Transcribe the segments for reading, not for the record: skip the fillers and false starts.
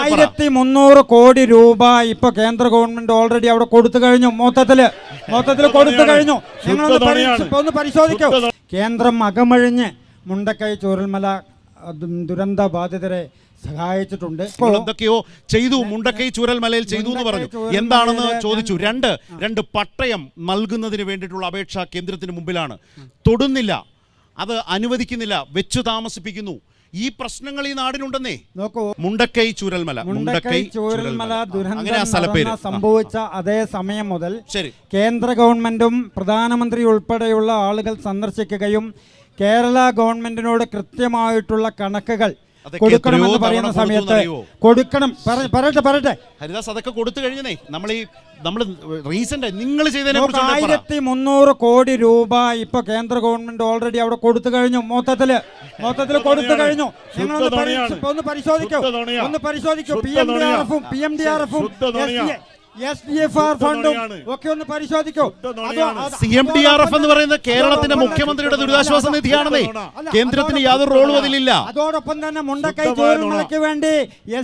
1300 കോടി രൂപ ഇപ്പൊ കേന്ദ്ര ഗവൺമെന്റ് ഓൾറെഡി അവിടെ കൊടുത്തു കഴിഞ്ഞു. മൊത്തത്തില് കൊടുത്തു കഴിഞ്ഞു. നിങ്ങളൊന്ന് പരിശോധിക്കൂ. കേന്ദ്രം അകമഴിഞ്ഞ് മുണ്ടക്കൈ ചൂരൽമല ദുരന്ത ബാധിതരെ സഹായിച്ചിട്ടുണ്ട്. എന്തൊക്കെയോ ചെയ്തു, മുണ്ടക്കൈ ചൂരൽമലയിൽ ചെയ്തു എന്ന് പറഞ്ഞു. എന്താണെന്ന് ചോദിച്ചു. രണ്ട് പട്ടയം നൽകുന്നതിന് വേണ്ടിയിട്ടുള്ള അപേക്ഷ കേന്ദ്രത്തിന് മുമ്പിലാണ്. തൊടുന്നില്ല, അത് അനുവദിക്കുന്നില്ല, വെച്ചു താമസിപ്പിക്കുന്നു. ഈ പ്രശ്നങ്ങൾ ഈ നാടിനുണ്ടെന്നേ. നോക്കൂ, മുണ്ടക്കൈ ചൂരൽമല ദുരന്തം സംഭവിച്ച അതേ സമയം മുതൽ കേന്ദ്ര ഗവൺമെന്റും പ്രധാനമന്ത്രി ഉൾപ്പെടെയുള്ള ആളുകൾ സന്ദർശിക്കുകയും കേരള ഗവൺമെന്റിനോട് കൃത്യമായിട്ടുള്ള കണക്കുകൾ കൊടുക്കണമെന്ന് പറയുന്ന സമയത്ത് പറയട്ടെ ഹരിദാസ്, അതൊക്കെ കൊടുത്തു കഴിഞ്ഞേ. നമ്മൾ റീസെന്റ് നിങ്ങൾ ചെയ്തതിനെ 1300 കോടി രൂപ ഇപ്പൊ കേന്ദ്ര ഗവൺമെന്റ് ഓൾറെഡി അവിടെ കൊടുത്തു കഴിഞ്ഞു. മൊത്തത്തില് കൊടുത്തു കഴിഞ്ഞു. നിങ്ങളൊന്ന് പരിശോധിക്കൂ. PMDRF-ഉം SDFR ഫണ്ടും ഒക്കെ ഒന്ന് പരിശോധിക്കൂ. CMDRF എന്ന് പറയുന്നത് കേരളത്തിന്റെ മുഖ്യമന്ത്രിയുടെ ദുരിതാശ്വാസ നിധിയാണെന്നേ. കേന്ദ്രത്തിന് യാതൊരു റോളും അതിലില്ല. അതോടൊപ്പം തന്നെ മുണ്ടക്കൈ ചൂരൽമലയ്ക്ക് വേണ്ടി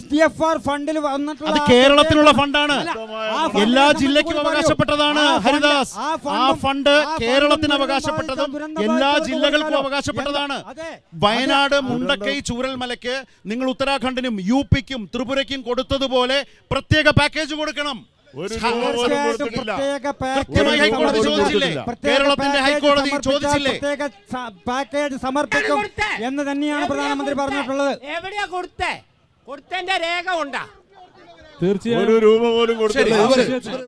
SDFR ഫണ്ടിൽ വന്നിട്ടുള്ള അത് കേരളത്തിനുള്ള ഫണ്ടാണ്. എല്ലാ ജില്ലയ്ക്കും അവകാശപ്പെട്ടതാണ് ഹരിദാസ്. ആ ഫണ്ട് കേരളത്തിന് അവകാശപ്പെട്ടതും എല്ലാ ജില്ലകൾക്കും അവകാശപ്പെട്ടതാണ്. വയനാട് മുണ്ടക്കൈ ചൂരൽമലയ്ക്ക് നിങ്ങൾ ഉത്തരാഖണ്ഡിനും UP-ക്കും ത്രിപുരയ്ക്കും കൊടുത്തതുപോലെ പ്രത്യേക പാക്കേജ് കൊടുക്കണം. കേരളത്തിന്റെ ഹൈക്കോടതി ചോദിച്ചില്ലേ? പാക്കേജ് സമർപ്പിക്കും എന്ന് തന്നെയാണ് പ്രധാനമന്ത്രി പറഞ്ഞിട്ടുള്ളത്. എവിടെയാ കൊടുത്തതിന്റെ രേഖ ഉണ്ടാ? തീർച്ചയായും ഒരു രൂപ പോലും കൊടുത്തില്ല.